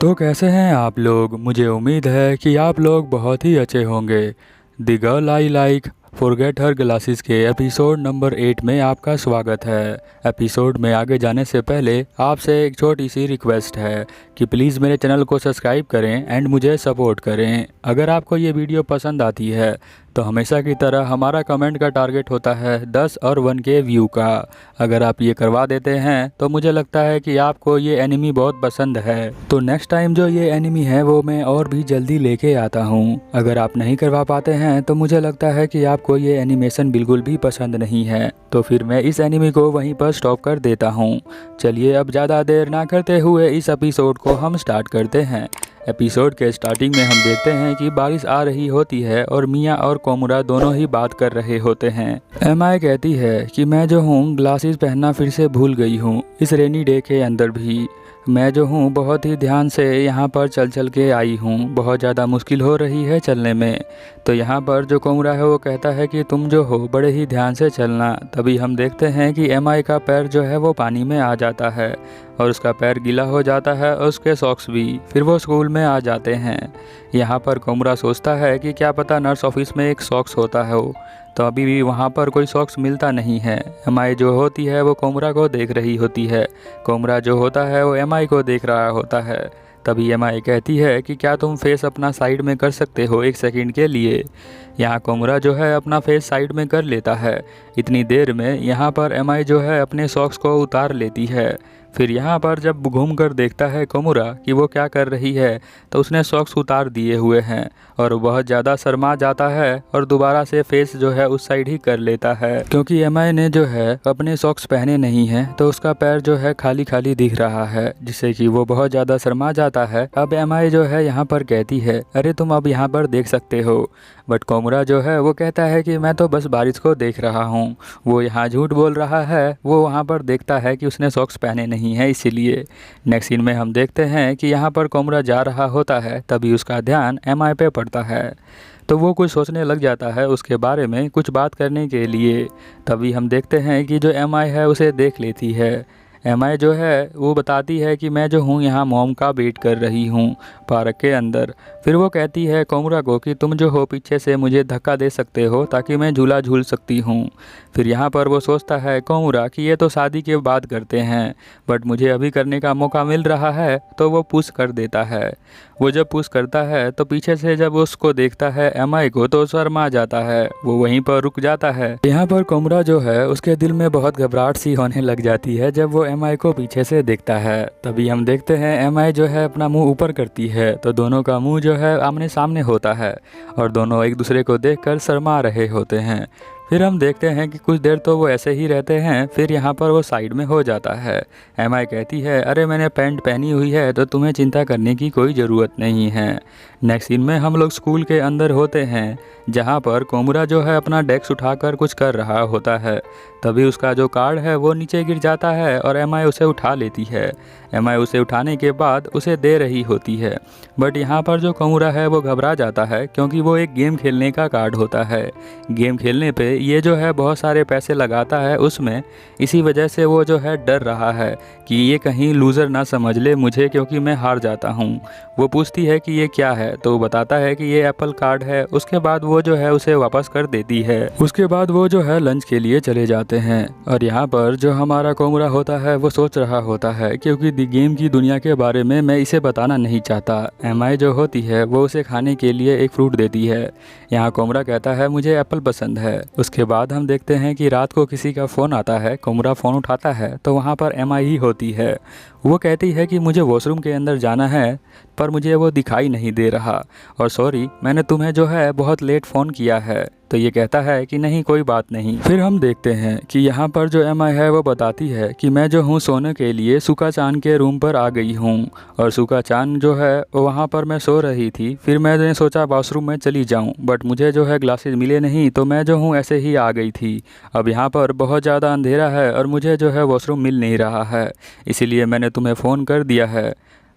तो कैसे हैं आप लोग। मुझे उम्मीद है कि आप लोग बहुत ही अच्छे होंगे। The girl I like forget her glasses के एपिसोड नंबर 8 में आपका स्वागत है। एपिसोड में आगे जाने से पहले आपसे एक छोटी सी रिक्वेस्ट है कि प्लीज़ मेरे चैनल को सब्सक्राइब करें एंड मुझे सपोर्ट करें। अगर आपको ये वीडियो पसंद आती है तो हमेशा की तरह हमारा कमेंट का टारगेट होता है 10 और 1 के व्यू का। अगर आप ये करवा देते हैं तो मुझे लगता है कि आपको ये एनिमी बहुत पसंद है, तो नेक्स्ट टाइम जो ये एनिमी है वो मैं और भी जल्दी लेके आता हूँ। अगर आप नहीं करवा पाते हैं तो मुझे लगता है कि आपको ये एनिमेशन बिल्कुल भी पसंद नहीं है, तो फिर मैं इस एनिमी को वहीं पर स्टॉप कर देता हूँ। चलिए अब ज़्यादा देर ना करते हुए इस एपिसोड को हम स्टार्ट करते हैं। एपिसोड के स्टार्टिंग में हम देखते हैं कि बारिश आ रही होती है और मिया और कोमुरा दोनों ही बात कर रहे होते हैं। एमआई कहती है कि मैं जो हूँ ग्लासेस पहनना फिर से भूल गई हूँ इस रेनी डे के अंदर भी। मैं जो हूँ बहुत ही ध्यान से यहाँ पर चल चल के आई हूँ, बहुत ज़्यादा मुश्किल हो रही है चलने में। तो यहाँ पर जो कोमुरा है वो कहता है कि तुम जो हो बड़े ही ध्यान से चलना। तभी हम देखते हैं कि एमआई का पैर जो है वो पानी में आ जाता है और उसका पैर गीला हो जाता है और उसके सॉक्स भी। फिर वो स्कूल में आ जाते हैं। यहाँ पर कोमुरा सोचता है कि क्या पता नर्स ऑफिस में एक सॉक्स होता है तो अभी भी वहाँ पर कोई सॉक्स मिलता नहीं है। एमआई जो होती है वो कोमुरा को देख रही होती है, कोमुरा जो होता है वो एमआई को देख रहा होता है। तभी एमआई कहती है कि क्या तुम फेस अपना साइड में कर सकते हो 1 सेकंड के लिए। यहाँ कोमुरा जो है अपना फेस साइड में कर लेता है। इतनी देर में यहाँ पर एमआई जो है अपने सॉक्स को उतार लेती है। फिर यहाँ पर जब घूम कर देखता है कोमुरा कि वो क्या कर रही है तो उसने सॉक्स उतार दिए हुए हैं और बहुत ज़्यादा शर्मा जाता है और दोबारा से फेस जो है उस साइड ही कर लेता है, क्योंकि एमआई ने जो है अपने सॉक्स पहने नहीं हैं तो उसका पैर जो है खाली खाली दिख रहा है, जिससे कि वो बहुत ज़्यादा शर्मा जाता है। अब एमआई जो है यहाँ पर कहती है अरे तुम अब यहाँ पर देख सकते हो, बट कोमुरा जो है वो कहता है कि मैं तो बस बारिश को देख रहा हूँ। वो यहाँ झूठ बोल रहा है, वो वहाँ पर देखता है कि उसने सॉक्स पहने नहीं है इसीलिए। नेक्स्ट सीन में हम देखते हैं कि यहाँ पर कोमुरा जा रहा होता है, तभी उसका ध्यान एमआई पे पड़ता है तो वो कुछ सोचने लग जाता है उसके बारे में कुछ बात करने के लिए। तभी हम देखते हैं कि जो एमआई है उसे देख लेती है। एमआई जो है वो बताती है कि मैं जो हूँ यहाँ मॉम का वेट कर रही हूँ पार्क के अंदर। फिर वो कहती है कोमुरा को कि तुम जो हो पीछे से मुझे धक्का दे सकते हो ताकि मैं झूला झूल सकती हूँ। फिर यहाँ पर वो सोचता है कोमुरा कि ये तो शादी के बाद करते हैं, बट मुझे अभी करने का मौका मिल रहा है तो वो पुश कर देता है। वो जब पुश करता है तो पीछे से जब उसको देखता है एमआई को तो शर्मा जाता है, वो वहीं पर रुक जाता है। यहाँ पर कोमुरा जो है उसके दिल में बहुत घबराहट सी होने लग जाती है जब वो एमआई को पीछे से देखता है। तभी हम देखते हैं एमआई जो है अपना मुंह ऊपर करती है तो दोनों का मुंह जो है आमने सामने होता है और दोनों एक दूसरे को देखकर शर्मा रहे होते हैं। फिर हम देखते हैं कि कुछ देर तो वो ऐसे ही रहते हैं, फिर यहाँ पर वो साइड में हो जाता है। एमआई कहती है अरे मैंने पैंट पहनी हुई है तो तुम्हें चिंता करने की कोई ज़रूरत नहीं है। नेक्स्ट सीन में हम लोग स्कूल के अंदर होते हैं जहाँ पर कोमुरा जो है अपना डेस्क उठाकर कुछ कर रहा होता है। तभी उसका जो कार्ड है वो नीचे गिर जाता है और एमआई उसे उठा लेती है। एमआई उसे उठाने के बाद उसे दे रही होती है, बट यहाँ पर जो कोमुरा है वो घबरा जाता है क्योंकि वो एक गेम खेलने का कार्ड होता है। गेम खेलने पे ये जो है बहुत सारे पैसे लगाता है उसमें, इसी वजह से वो जो है डर रहा है कि ये कहीं लूज़र ना समझ ले मुझे क्योंकि मैं हार जाता हूँ। वो पूछती है कि ये क्या है तो वो बताता है कि ये एप्पल कार्ड है। उसके बाद वो जो है उसे वापस कर देती है। उसके बाद वो जो है लंच के लिए चले जाते हैं और यहाँ पर जो हमारा कोमुरा होता है वो सोच रहा होता है क्योंकि दी गेम की दुनिया के बारे में मैं इसे बताना नहीं चाहता। एमआई जो होती है वो उसे खाने के लिए एक फ्रूट देती है। यहाँ कोमुरा कहता है मुझे एप्पल पसंद है। उसके बाद हम देखते हैं कि रात को किसी का फ़ोन आता है। कोमुरा फ़ोन उठाता है तो वहाँ पर एमआई ही होती है। वो कहती है कि मुझे वॉशरूम के अंदर जाना है पर मुझे वो दिखाई नहीं दे रहा और सॉरी मैंने तुम्हें जो है बहुत लेट फ़ोन किया है। तो ये कहता है कि नहीं कोई बात नहीं। फिर हम देखते हैं कि यहाँ पर जो एमआई है वो बताती है कि मैं जो हूँ सोने के लिए सुका चांद के रूम पर आ गई हूँ और सुका चांद जो है वहाँ पर मैं सो रही थी। फिर मैंने सोचा वॉशरूम में चली जाऊँ, बट मुझे जो है ग्लासेस मिले नहीं तो मैं जो हूँ ऐसे ही आ गई थी। अब यहाँ पर बहुत ज़्यादा अंधेरा है और मुझे जो है वॉशरूम मिल नहीं रहा है, इसीलिए मैंने तुम्हें फ़ोन कर दिया है।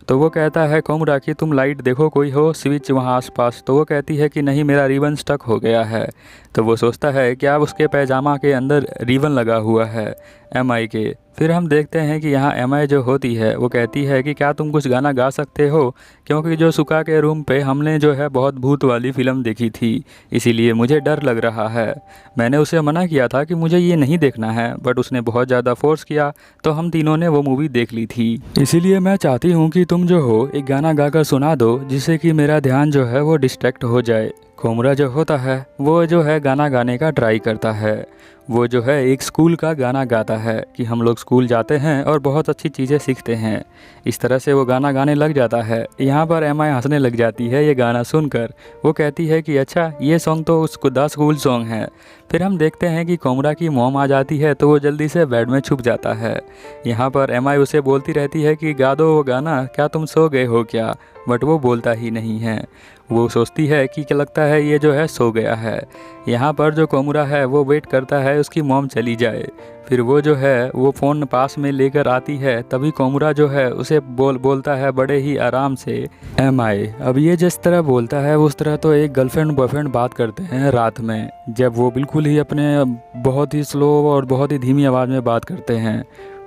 तो वो कहता है कोमुरा कि तुम लाइट देखो कोई हो स्विच वहाँ आसपास। तो वो कहती है कि नहीं मेरा रिबन स्टक हो गया है। तो वो सोचता है कि अब उसके पैजामा के अंदर रिबन लगा हुआ है एमआई के। फिर हम देखते हैं कि यहाँ एमआई जो होती है वो कहती है कि क्या तुम कुछ गाना गा सकते हो, क्योंकि जो सुका के रूम पे हमने जो है बहुत भूत वाली फ़िल्म देखी थी, इसीलिए मुझे डर लग रहा है। मैंने उसे मना किया था कि मुझे ये नहीं देखना है, बट उसने बहुत ज़्यादा फोर्स किया तो हम तीनों ने वो मूवी देख ली थी। इसीलिए मैं चाहती हूँ कि तुम जो हो एक गाना गाकर सुना दो, जिससे कि मेरा ध्यान जो है वो डिस्ट्रैक्ट हो जाए। कोमरा जो होता है वो जो है गाना गाने का ट्राई करता है। वो जो है एक स्कूल का गाना गाता है कि हम लोग स्कूल जाते हैं और बहुत अच्छी चीज़ें सीखते हैं। इस तरह से वो गाना गाने लग जाता है। यहाँ पर एमआई हंसने लग जाती है ये गाना सुनकर। वो कहती है कि अच्छा ये सॉन्ग तो उसको द स्कूल सॉन्ग है। फिर हम देखते हैं कि कोमरा की मॉम आ जाती है तो वो जल्दी से बेड में छुप जाता है। यहाँ पर एमआई उसे बोलती रहती है कि गा दो वो गाना, क्या तुम सो गए हो क्या, बट वो बोलता ही नहीं है। वो सोचती है कि क्या लगता है ये जो है सो गया है। यहाँ पर जो कोमरा है वो वेट करता है उसकी मॉम चली जाए। फिर वो जो है वो फ़ोन पास में लेकर आती है, तभी कोमरा जो है उसे बोलता है बड़े ही आराम से, एमआई। अब ये जिस तरह बोलता है उस तरह तो एक गर्लफ्रेंड बॉयफ्रेंड बात करते हैं रात में, जब वो बिल्कुल ही अपने बहुत ही स्लो और बहुत ही धीमी आवाज़ में बात करते हैं।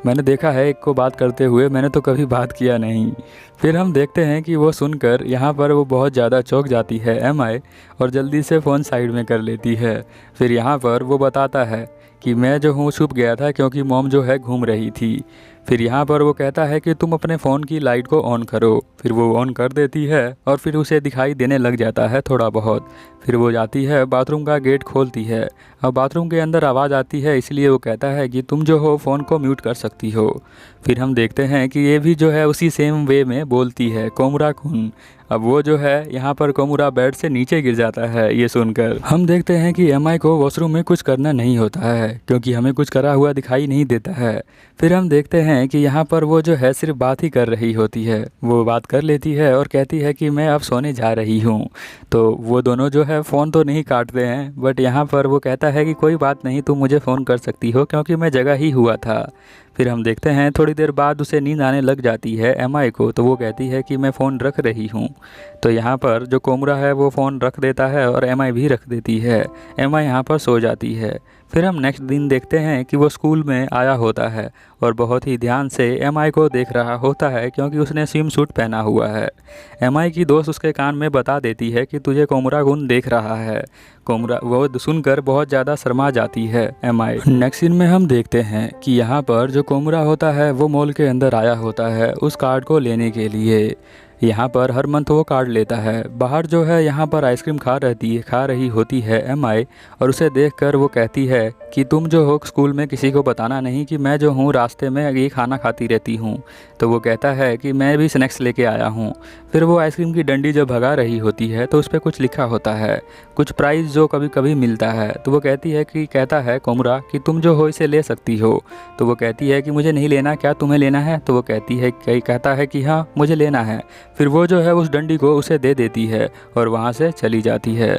मैंने देखा है एक को बात करते हुए, मैंने तो कभी बात किया नहीं। फिर हम देखते हैं कि वो सुनकर यहाँ पर वो बहुत ज़्यादा चौंक जाती है एमआई, और जल्दी से फ़ोन साइड में कर लेती है। फिर यहाँ पर वो बताता है कि मैं जो हूँ छुप गया था क्योंकि मॉम जो है घूम रही थी। फिर यहाँ पर वो कहता है कि तुम अपने फ़ोन की लाइट को ऑन करो। फिर वो ऑन कर देती है और फिर उसे दिखाई देने लग जाता है थोड़ा बहुत। फिर वो जाती है बाथरूम का गेट खोलती है। अब बाथरूम के अंदर आवाज़ आती है, इसलिए वो कहता है कि तुम जो हो फ़ोन को म्यूट कर सकती हो। फिर हम देखते हैं कि ये भी जो है उसी सेम वे में बोलती है, कोमरा कुन। अब वो जो है यहाँ पर कोमरा बेड से नीचे गिर जाता है ये सुनकर। हम देखते हैं कि एमआई को वॉशरूम में कुछ करना नहीं होता है, क्योंकि हमें कुछ करा हुआ दिखाई नहीं देता है। फिर हम देखते हैं कि यहाँ पर वो जो है सिर्फ बात ही कर रही होती है। वो बात कर लेती है और कहती है कि मैं अब सोने जा रही हूँ। तो वो दोनों जो है फ़ोन तो नहीं काटते हैं, बट यहाँ पर वो कहता है कि कोई बात नहीं, तुम मुझे फ़ोन कर सकती हो क्योंकि मैं जगा ही हुआ था। फिर हम देखते हैं थोड़ी देर बाद उसे नींद आने लग जाती है एमआई को, तो वो कहती है कि मैं फ़ोन रख रही हूँ। तो यहाँ पर जो कोमरा है वो फ़ोन रख देता है और एमआई भी रख देती है। एमआई यहाँ पर सो जाती है। फिर हम नेक्स्ट दिन देखते हैं कि वो स्कूल में आया होता है और बहुत ही ध्यान से एमआई को देख रहा होता है, क्योंकि उसने स्विम सूट पहना हुआ है। एमआई की दोस्त उसके कान में बता देती है कि तुझे कोमरा गुन देख रहा है। कोमरा वो सुनकर बहुत ज़्यादा शर्मा जाती है एमआई। नेक्स्ट सीन में हम देखते हैं कि यहाँ पर जो कोमरा होता है वो मॉल के अंदर आया होता है उस कार्ड को लेने के लिए। यहाँ पर हर मंथ वो कार्ड लेता है। बाहर जो है यहाँ पर आइसक्रीम खा रही होती है एमआई, और उसे देखकर वो कहती है कि तुम जो हो स्कूल में किसी को बताना नहीं कि मैं जो हूँ रास्ते में ये खाना खाती रहती हूँ। तो वो कहता है कि मैं भी स्नैक्स लेके आया हूँ। फिर वो आइसक्रीम की डंडी जब भगा रही होती है तो उस पर कुछ लिखा होता है, कुछ प्राइज़ जो कभी कभी मिलता है। तो वो कहता है कोमरा कि तुम जो हो इसे ले सकती हो। तो वो कहती है कि मुझे नहीं लेना, क्या तुम्हें लेना है? तो वो कहता है कि हाँ मुझे लेना है। फिर वो जो है उस डंडी को उसे दे देती है और वहाँ से चली जाती है।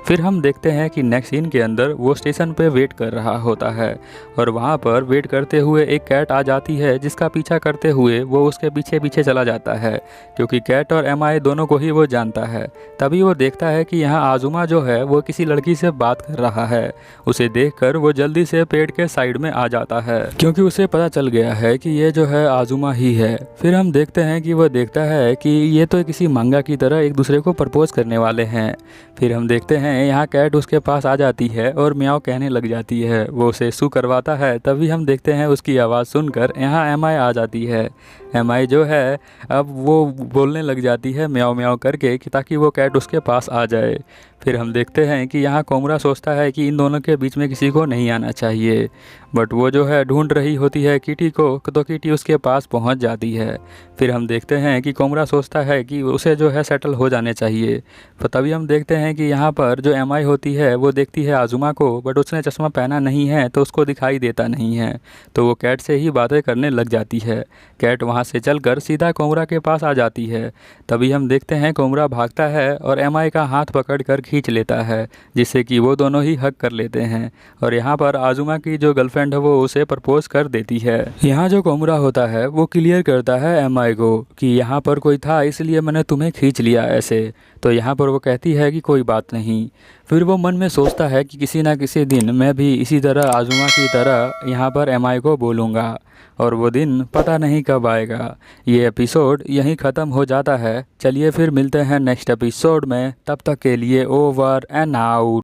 फिर हम देखते हैं कि नेक्स्ट सीन के अंदर वो स्टेशन पे वेट कर रहा होता है, और वहाँ पर वेट करते हुए एक कैट आ जाती है जिसका पीछा करते हुए वो उसके पीछे पीछे चला जाता है, क्योंकि कैट और एमआई दोनों को ही वो जानता है। तभी वो देखता है कि यहाँ आजुमा जो है वो किसी लड़की से बात कर रहा है। उसे देखकर वो जल्दी से पेड़ के साइड में आ जाता है, क्योंकि उसे पता चल गया है कि ये जो है आजुमा ही है। फिर हम देखते हैं कि वो देखता है कि ये तो किसी मंगा की तरह एक दूसरे को प्रपोज करने वाले हैं। फिर हम देखते हैं यहाँ कैट उसके पास आ जाती है और म्याओ कहने लग जाती है। वो उसे सू करवाता है, तभी हम देखते हैं उसकी आवाज़ सुनकर यहाँ एमआई आ जाती है। एमआई जो है अब वो बोलने लग जाती है म्याओ म्याओ करके कि ताकि वो कैट उसके पास आ जाए। फिर हम देखते हैं कि यहाँ कोमरा सोचता है कि इन दोनों के बीच में किसी को नहीं आना चाहिए, बट वो जो है ढूंढ रही होती है किटी को, तो किटी उसके पास पहुँच जाती है। फिर हम देखते हैं कि कोमरा सोचता है कि उसे जो है सेटल हो जाने चाहिए। तो तभी हम देखते हैं कि यहाँ पर जो एमआई होती है वो देखती है आजुमा को, बट उसने चश्मा पहना नहीं है तो उसको दिखाई देता नहीं है। तो वो कैट से ही बातें करने लग जाती है। कैट वहाँ वहाँ से चलकर सीधा कोमरा के पास आ जाती है। तभी हम देखते हैं कोमरा भागता है और एमआई का हाथ पकड़कर खींच लेता है, जिससे कि वो दोनों ही हग कर लेते हैं। और यहाँ पर आजुमा की जो गर्लफ्रेंड है वो उसे प्रपोज कर देती है। यहाँ जो कोमरा होता है वो क्लियर करता है एमआई को कि यहाँ पर कोई था इसलिए मैंने तुम्हें खींच लिया ऐसे। तो यहाँ पर वो कहती है कि कोई बात नहीं। फिर वो मन में सोचता है कि किसी ना किसी दिन मैं भी इसी तरह आजुमा की तरह यहाँ पर एमआई को बोलूँगा, और वो दिन पता नहीं कब आएगा। ये एपिसोड यहीं ख़त्म हो जाता है। चलिए फिर मिलते हैं नेक्स्ट एपिसोड में, तब तक के लिए ओवर एंड आउट।